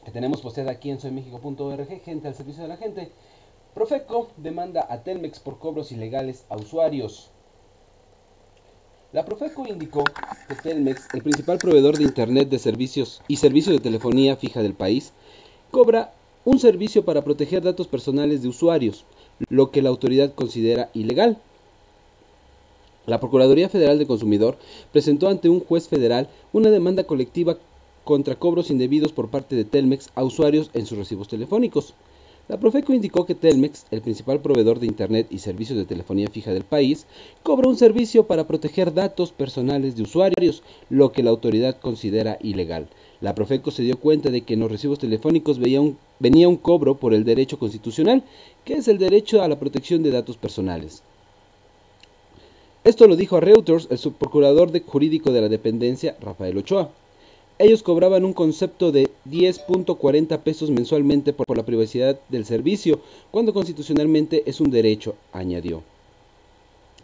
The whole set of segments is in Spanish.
que tenemos posteada aquí en soymexico.org, gente al servicio de la gente. Profeco demanda a Telmex por cobros ilegales a usuarios. La Profeco indicó que Telmex, el principal proveedor de Internet de servicios y servicios de telefonía fija del país, cobra un servicio para proteger datos personales de usuarios, lo que la autoridad considera ilegal. La Procuraduría Federal del Consumidor presentó ante un juez federal una demanda colectiva contra cobros indebidos por parte de Telmex a usuarios en sus recibos telefónicos. La Profeco indicó que Telmex, el principal proveedor de Internet y servicios de telefonía fija del país, cobra un servicio para proteger datos personales de usuarios, lo que la autoridad considera ilegal. La Profeco se dio cuenta de que en los recibos telefónicos venía un cobro por el derecho constitucional, que es el derecho a la protección de datos personales. Esto lo dijo a Reuters el subprocurador jurídico de la dependencia, Rafael Ochoa. Ellos cobraban un concepto de 10.40 pesos mensualmente por la privacidad del servicio, cuando constitucionalmente es un derecho, añadió.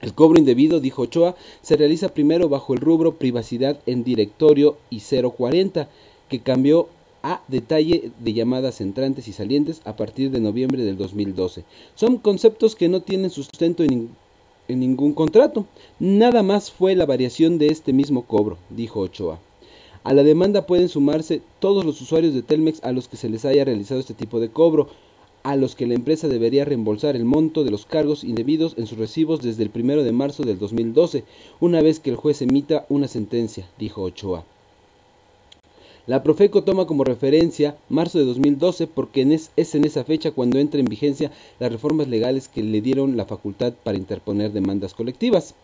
El cobro indebido, dijo Ochoa, se realiza primero bajo el rubro privacidad en directorio y 040, que cambió a detalle de llamadas entrantes y salientes a partir de noviembre del 2012. Son conceptos que no tienen sustento en ningún contrato. Nada más fue la variación de este mismo cobro, dijo Ochoa. A la demanda pueden sumarse todos los usuarios de Telmex a los que se les haya realizado este tipo de cobro, a los que la empresa debería reembolsar el monto de los cargos indebidos en sus recibos desde el 1 de marzo del 2012, una vez que el juez emita una sentencia, dijo Ochoa. La Profeco toma como referencia marzo de 2012 porque es en esa fecha cuando entra en vigencia las reformas legales que le dieron la facultad para interponer demandas colectivas.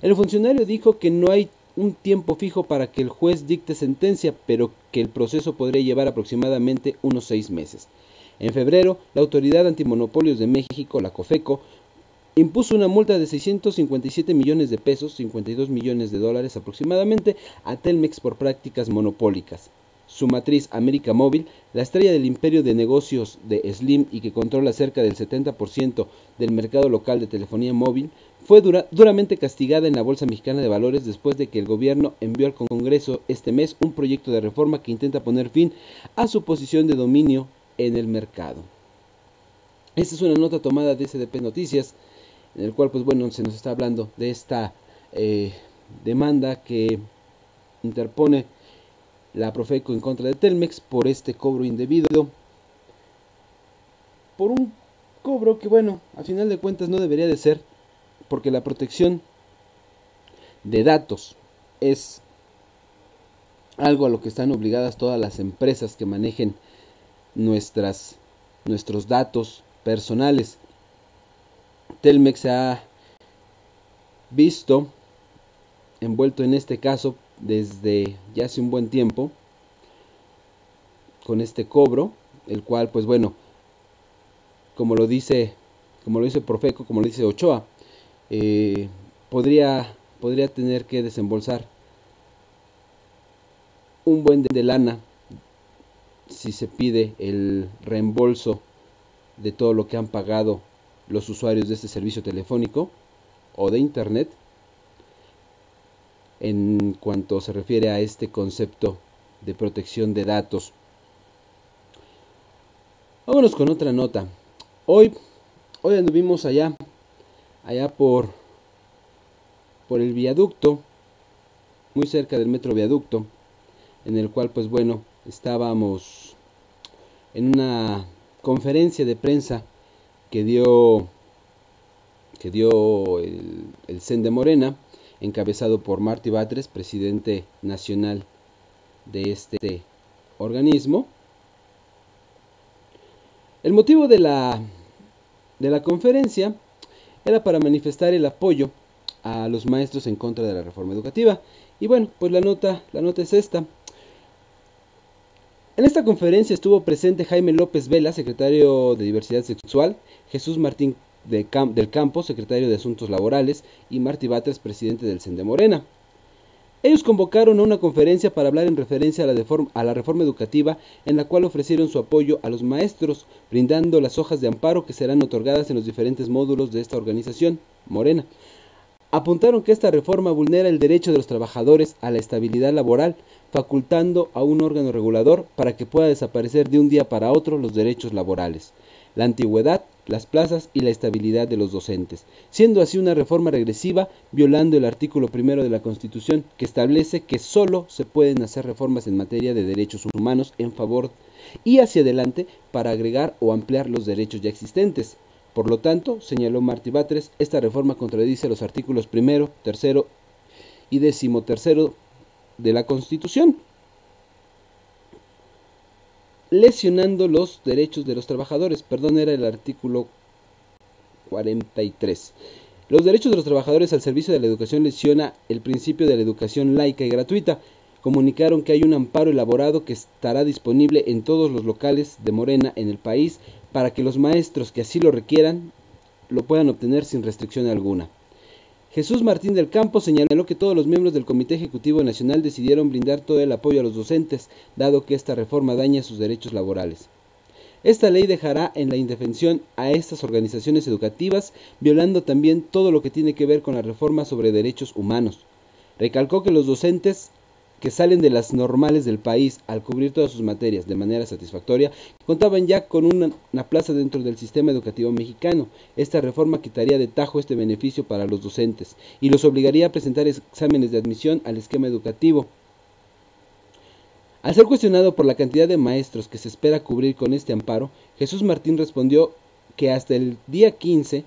El funcionario dijo que no hay un tiempo fijo para que el juez dicte sentencia, pero que el proceso podría llevar aproximadamente unos 6 meses. En febrero, la Autoridad Antimonopolios de México, la COFECO, impuso una multa de 657 millones de pesos, 52 millones de dólares aproximadamente, a Telmex por prácticas monopólicas. Su matriz, América Móvil, la estrella del imperio de negocios de Slim y que controla cerca del 70% del mercado local de telefonía móvil, fue duramente castigada en la Bolsa Mexicana de Valores después de que el gobierno envió al Congreso este mes un proyecto de reforma que intenta poner fin a su posición de dominio en el mercado. Esta es una nota tomada de SDP Noticias, en el cual, pues bueno, se nos está hablando de esta demanda que interpone la Profeco en contra de Telmex por este cobro indebido, por un cobro que, bueno, a final de cuentas no debería de ser, porque la protección de datos es algo a lo que están obligadas todas las empresas que manejen nuestros datos personales. Telmex se ha visto envuelto en este caso desde ya hace un buen tiempo con este cobro, el cual, pues bueno, como lo dice Profeco, como lo dice Ochoa, podría tener que desembolsar un buen de lana si se pide el reembolso de todo lo que han pagado los usuarios de este servicio telefónico o de internet en cuanto se refiere a este concepto de protección de datos. Vámonos con otra nota. Hoy anduvimos allá por el viaducto, muy cerca del metro viaducto, en el cual, pues bueno, estábamos en una conferencia de prensa que dio el CEN de Morena, encabezado por Martí Batres, presidente nacional de este organismo. El motivo de la conferencia era para manifestar el apoyo a los maestros en contra de la reforma educativa. Y bueno, pues la nota es esta. En esta conferencia estuvo presente Jaime López Vela, secretario de Diversidad Sexual, Jesús Martín del Campo, secretario de Asuntos Laborales, y Martí Batres, presidente del CEN de Morena. Ellos convocaron a una conferencia para hablar en referencia a la reforma educativa, en la cual ofrecieron su apoyo a los maestros, brindando las hojas de amparo que serán otorgadas en los diferentes módulos de esta organización, Morena. Apuntaron que esta reforma vulnera el derecho de los trabajadores a la estabilidad laboral, facultando a un órgano regulador para que pueda desaparecer de un día para otro los derechos laborales, la antigüedad, las plazas y la estabilidad de los docentes, siendo así una reforma regresiva, violando el artículo 1 de la Constitución, que establece que solo se pueden hacer reformas en materia de derechos humanos en favor y hacia adelante para agregar o ampliar los derechos ya existentes. Por lo tanto, señaló Martí Batres, esta reforma contradice los artículos 1, 3 y 13 de la Constitución, lesionando los derechos de los trabajadores. Perdón, era el artículo 43. Los derechos de los trabajadores al servicio de la educación lesiona el principio de la educación laica y gratuita. Comunicaron que hay un amparo elaborado que estará disponible en todos los locales de Morena en el país para que los maestros que así lo requieran lo puedan obtener sin restricción alguna. Jesús Martín del Campo señaló que todos los miembros del Comité Ejecutivo Nacional decidieron brindar todo el apoyo a los docentes, dado que esta reforma daña sus derechos laborales. Esta ley dejará en la indefensión a estas organizaciones educativas, violando también todo lo que tiene que ver con la reforma sobre derechos humanos. Recalcó que los docentes que salen de las normales del país al cubrir todas sus materias de manera satisfactoria, contaban ya con una plaza dentro del sistema educativo mexicano. Esta reforma quitaría de tajo este beneficio para los docentes y los obligaría a presentar exámenes de admisión al esquema educativo. Al ser cuestionado por la cantidad de maestros que se espera cubrir con este amparo, Jesús Martín respondió que hasta el día 15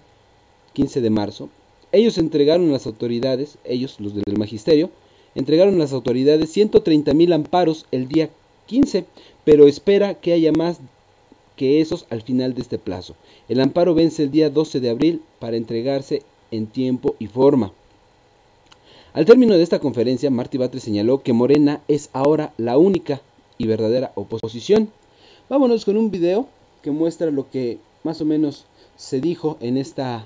de marzo, ellos entregaron a las autoridades, los del magisterio, entregaron a las autoridades 130,000 amparos el día 15, pero espera que haya más que esos al final de este plazo. El amparo vence el día 12 de abril para entregarse en tiempo y forma. Al término de esta conferencia, Martí Batres señaló que Morena es ahora la única y verdadera oposición. Vámonos con un video que muestra lo que más o menos se dijo en esta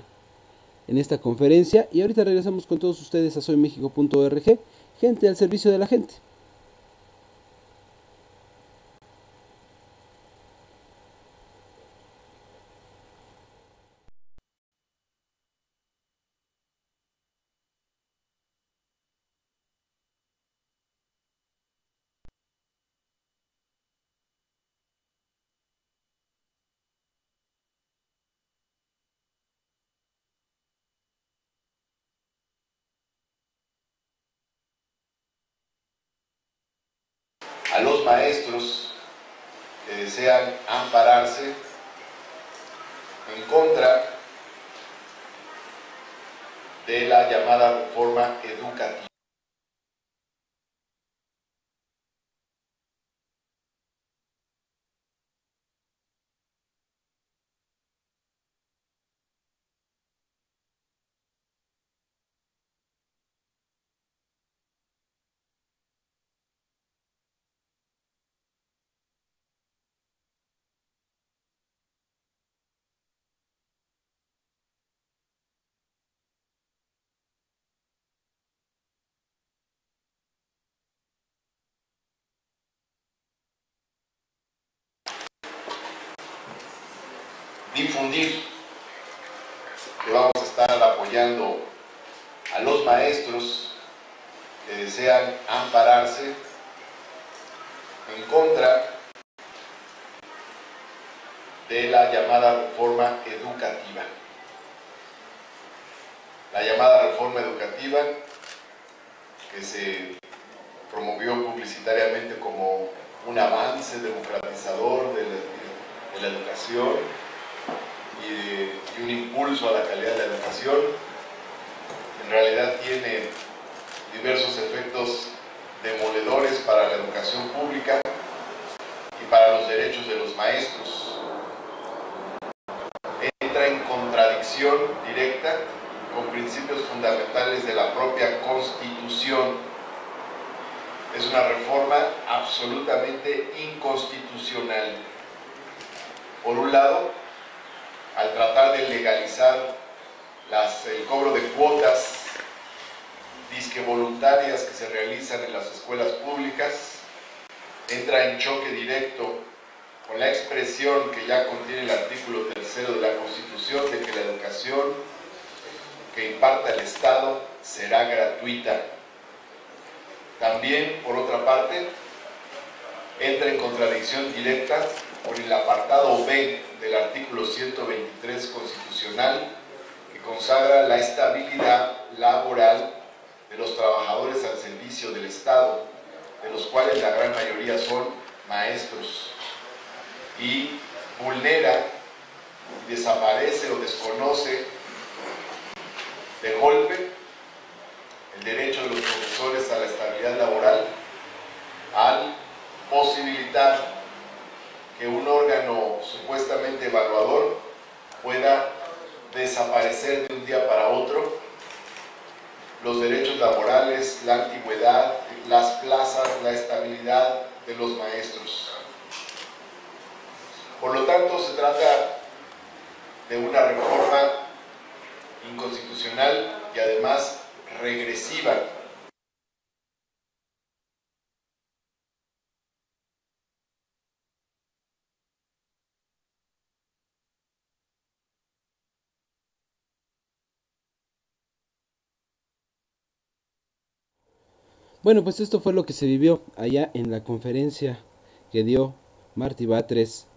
conferencia y ahorita regresamos con todos ustedes a soymexico.org. Gente al servicio de la gente. A los maestros que desean ampararse en contra de la llamada reforma educativa. Difundir que vamos a estar apoyando a los maestros que desean ampararse en contra de la llamada reforma educativa. La llamada reforma educativa que se promovió publicitariamente como un avance democratizador de la educación y un impulso a la calidad de la educación, en realidad tiene diversos efectos demoledores para la educación pública y para los derechos de los maestros. Entra en contradicción directa con principios fundamentales de la propia Constitución. Es una reforma absolutamente inconstitucional. Por un lado, al tratar de legalizar el cobro de cuotas disque voluntarias que se realizan en las escuelas públicas, entra en choque directo con la expresión que ya contiene el artículo 3 de la Constitución de que la educación que imparta el Estado será gratuita. También, por otra parte, entra en contradicción directa con el apartado B del artículo 123 constitucional, que consagra la estabilidad laboral de los trabajadores al servicio del Estado, de los cuales la gran mayoría son maestros, y vulnera, desaparece o desconoce de golpe el derecho de los profesores a la estabilidad laboral al posibilitar que un órgano supuestamente evaluador pueda desaparecer de un día para otro los derechos laborales, la antigüedad, las plazas, la estabilidad de los maestros. Por lo tanto, se trata de una reforma inconstitucional y además regresiva. Bueno, pues esto fue lo que se vivió allá en la conferencia que dio Martí Batres,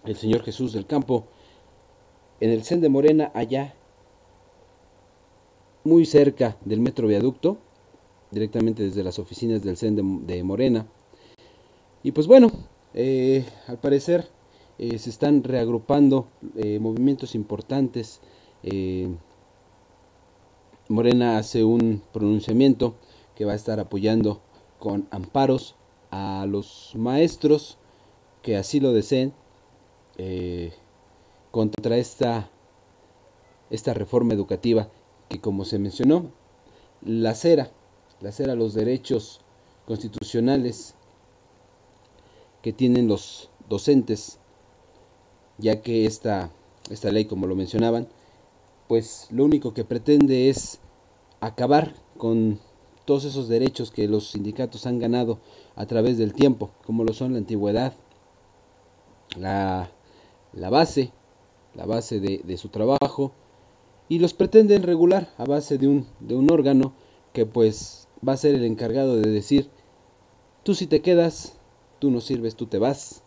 el señor Jesús del Campo, en el CEN de Morena, allá muy cerca del Metro Viaducto, directamente desde las oficinas del CEN de Morena. Y pues bueno, al parecer se están reagrupando movimientos importantes. Morena hace un pronunciamiento que va a estar apoyando con amparos a los maestros que así lo deseen contra esta reforma educativa que, como se mencionó, lacera los derechos constitucionales que tienen los docentes, ya que esta ley, como lo mencionaban, pues lo único que pretende es acabar con todos esos derechos que los sindicatos han ganado a través del tiempo, como lo son la antigüedad, la base de su trabajo, y los pretenden regular a base de un órgano que pues va a ser el encargado de decir: tú si te quedas, tú no sirves, tú te vas,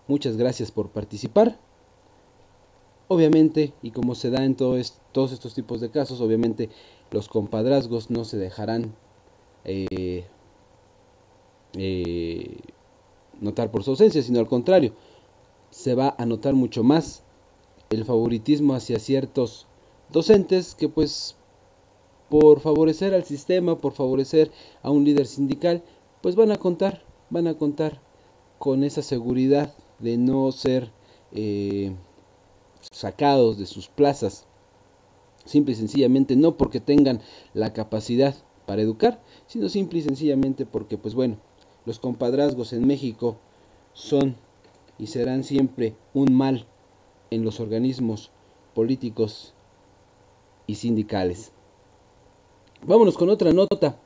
muchas gracias por participar. Obviamente, y como se da en todos estos tipos de casos, obviamente los compadrazgos no se dejarán notar por su ausencia, sino al contrario, se va a notar mucho más el favoritismo hacia ciertos docentes que pues por favorecer al sistema, por favorecer a un líder sindical, pues van a contar con esa seguridad de no ser sacados de sus plazas, simple y sencillamente no porque tengan la capacidad para educar, sino simple y sencillamente porque pues bueno, los compadrazgos en México son y serán siempre un mal en los organismos políticos y sindicales. Vámonos con otra nota.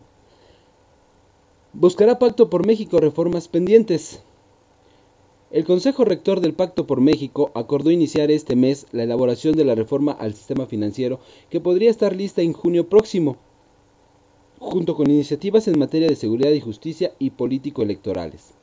Buscará Pacto por México reformas pendientes. El Consejo Rector del Pacto por México acordó iniciar este mes la elaboración de la reforma al sistema financiero que podría estar lista en junio próximo, junto con iniciativas en materia de seguridad y justicia y político-electorales.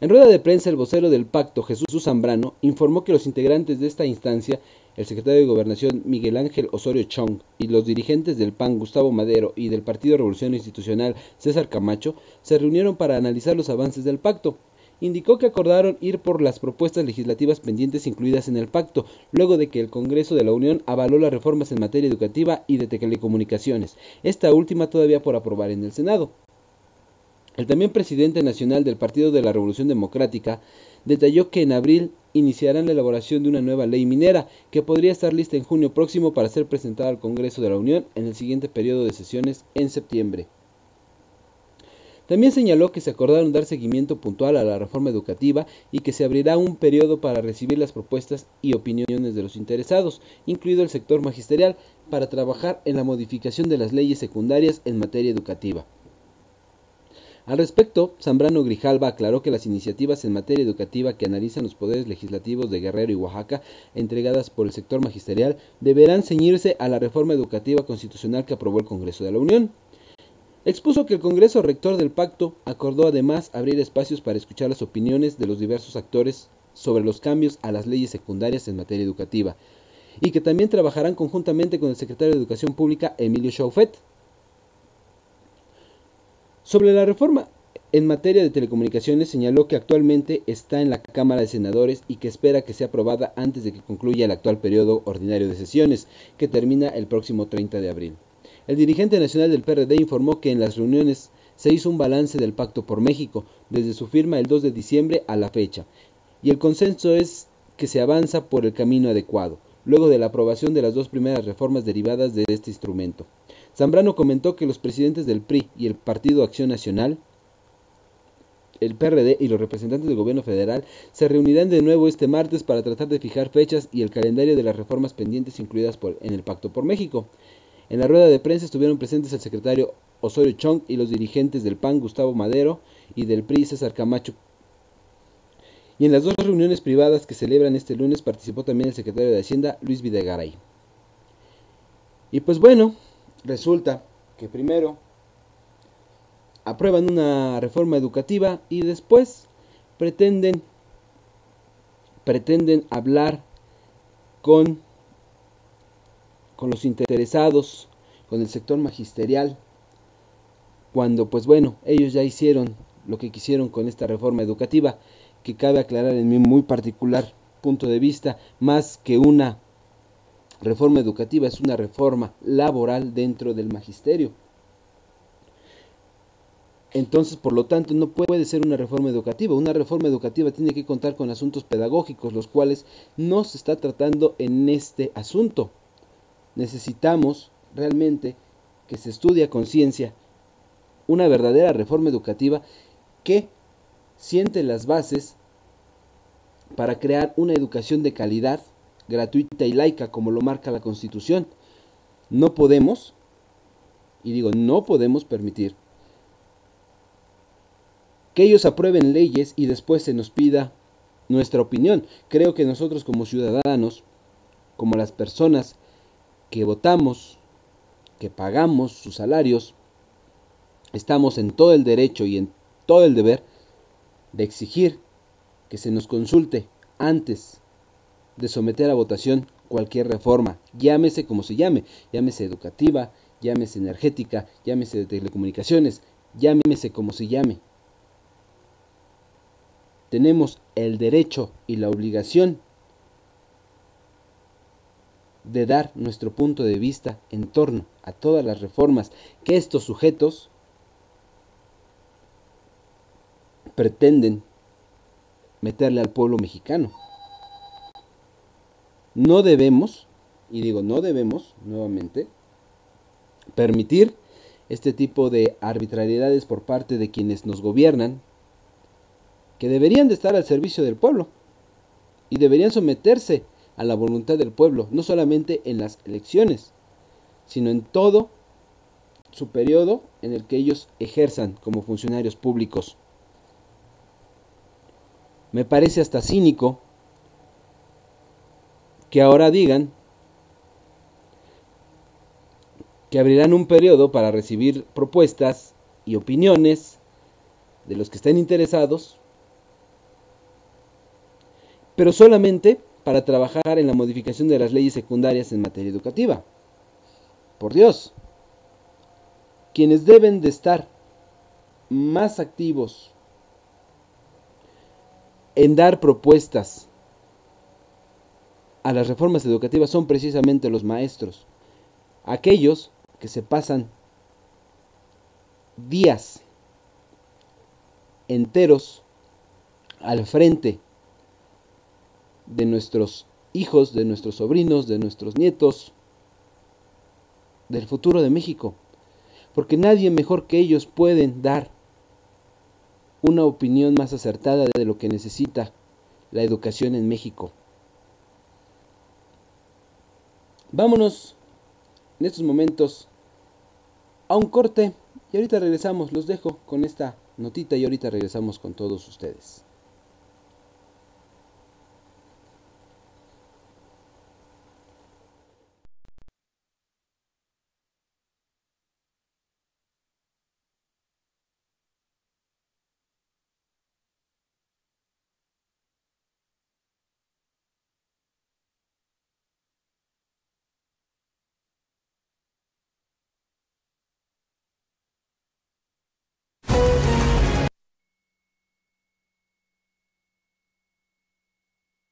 En rueda de prensa, el vocero del pacto, Jesús Zambrano, informó que los integrantes de esta instancia, el secretario de Gobernación Miguel Ángel Osorio Chong y los dirigentes del PAN Gustavo Madero y del Partido Revolución Institucional César Camacho, se reunieron para analizar los avances del pacto. Indicó que acordaron ir por las propuestas legislativas pendientes incluidas en el pacto, luego de que el Congreso de la Unión avaló las reformas en materia educativa y de telecomunicaciones, esta última todavía por aprobar en el Senado. El también presidente nacional del Partido de la Revolución Democrática detalló que en abril iniciarán la elaboración de una nueva ley minera que podría estar lista en junio próximo para ser presentada al Congreso de la Unión en el siguiente periodo de sesiones en septiembre. También señaló que se acordaron dar seguimiento puntual a la reforma educativa y que se abrirá un periodo para recibir las propuestas y opiniones de los interesados, incluido el sector magisterial, para trabajar en la modificación de las leyes secundarias en materia educativa. Al respecto, Zambrano Grijalva aclaró que las iniciativas en materia educativa que analizan los poderes legislativos de Guerrero y Oaxaca, entregadas por el sector magisterial, deberán ceñirse a la reforma educativa constitucional que aprobó el Congreso de la Unión. Expuso que el Congreso Rector del Pacto acordó además abrir espacios para escuchar las opiniones de los diversos actores sobre los cambios a las leyes secundarias en materia educativa, y que también trabajarán conjuntamente con el secretario de Educación Pública, Emilio Chaufet. Sobre la reforma en materia de telecomunicaciones, señaló que actualmente está en la Cámara de Senadores y que espera que sea aprobada antes de que concluya el actual periodo ordinario de sesiones, que termina el próximo 30 de abril. El dirigente nacional del PRD informó que en las reuniones se hizo un balance del Pacto por México, desde su firma el 2 de diciembre a la fecha, y el consenso es que se avanza por el camino adecuado, luego de la aprobación de las dos primeras reformas derivadas de este instrumento. Zambrano comentó que los presidentes del PRI y el Partido Acción Nacional, el PRD y los representantes del gobierno federal se reunirán de nuevo este martes para tratar de fijar fechas y el calendario de las reformas pendientes incluidas en el Pacto por México. En la rueda de prensa estuvieron presentes el secretario Osorio Chong y los dirigentes del PAN Gustavo Madero y del PRI César Camacho. Y en las dos reuniones privadas que celebran este lunes participó también el secretario de Hacienda Luis Videgaray. Y pues bueno, resulta que primero aprueban una reforma educativa y después pretenden hablar con los interesados, con el sector magisterial, cuando pues bueno, ellos ya hicieron lo que quisieron con esta reforma educativa, que cabe aclarar en mi muy particular punto de vista, más que una reforma educativa, es una reforma laboral dentro del magisterio. Entonces, por lo tanto, no puede ser una reforma educativa. Una reforma educativa tiene que contar con asuntos pedagógicos, los cuales no se está tratando en este asunto. Necesitamos realmente que se estudie a conciencia una verdadera reforma educativa que siente las bases para crear una educación de calidad, gratuita y laica, como lo marca la Constitución. No podemos, y digo, no podemos permitir que ellos aprueben leyes y después se nos pida nuestra opinión. Creo que nosotros como ciudadanos, como las personas que votamos, que pagamos sus salarios, estamos en todo el derecho y en todo el deber de exigir que se nos consulte antes de someter a votación cualquier reforma, llámese como se llame, llámese educativa, llámese energética, llámese de telecomunicaciones, llámese como se llame. Tenemos el derecho y la obligación de dar nuestro punto de vista en torno a todas las reformas que estos sujetos pretenden meterle al pueblo mexicano. No debemos, y digo no debemos nuevamente, permitir este tipo de arbitrariedades por parte de quienes nos gobiernan, que deberían de estar al servicio del pueblo y deberían someterse a la voluntad del pueblo, no solamente en las elecciones, sino en todo su periodo en el que ellos ejerzan como funcionarios públicos. Me parece hasta cínico que ahora digan que abrirán un periodo para recibir propuestas y opiniones de los que estén interesados, pero solamente para trabajar en la modificación de las leyes secundarias en materia educativa. Por Dios, quienes deben de estar más activos en dar propuestas a las reformas educativas son precisamente los maestros, aquellos que se pasan días enteros al frente de nuestros hijos, de nuestros sobrinos, de nuestros nietos, del futuro de México, porque nadie mejor que ellos pueden dar una opinión más acertada de lo que necesita la educación en México. Vámonos en estos momentos a un corte y ahorita regresamos. Los dejo con esta notita y ahorita regresamos con todos ustedes.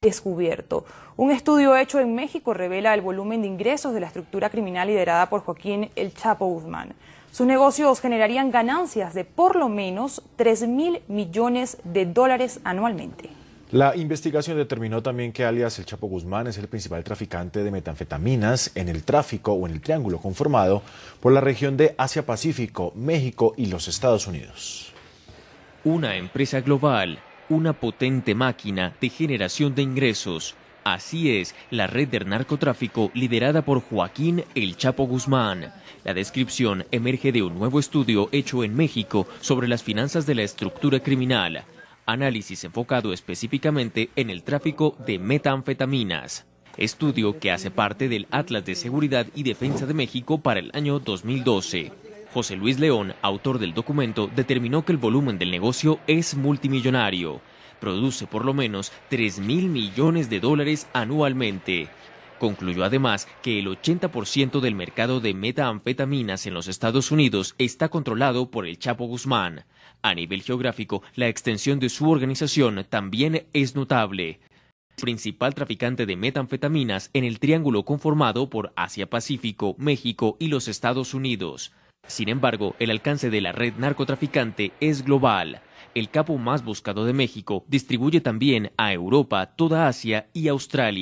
Descubierto. Un estudio hecho en México revela el volumen de ingresos de la estructura criminal liderada por Joaquín El Chapo Guzmán. Sus negocios generarían ganancias de por lo menos 3.000 millones de dólares anualmente. La investigación determinó también que alias El Chapo Guzmán es el principal traficante de metanfetaminas en el tráfico o en el triángulo conformado por la región de Asia-Pacífico, México y los Estados Unidos. Una empresa global, una potente máquina de generación de ingresos. Así es la red del narcotráfico liderada por Joaquín El Chapo Guzmán. La descripción emerge de un nuevo estudio hecho en México sobre las finanzas de la estructura criminal. Análisis enfocado específicamente en el tráfico de metanfetaminas. Estudio que hace parte del Atlas de Seguridad y Defensa de México para el año 2012. José Luis León, autor del documento, determinó que el volumen del negocio es multimillonario. Produce por lo menos 3.000 millones de dólares anualmente. Concluyó además que el 80% del mercado de metanfetaminas en los Estados Unidos está controlado por el Chapo Guzmán. A nivel geográfico, la extensión de su organización también es notable. Principal traficante de metanfetaminas en el triángulo conformado por Asia-Pacífico, México y los Estados Unidos. Sin embargo, el alcance de la red narcotraficante es global. El capo más buscado de México distribuye también a Europa, toda Asia y Australia.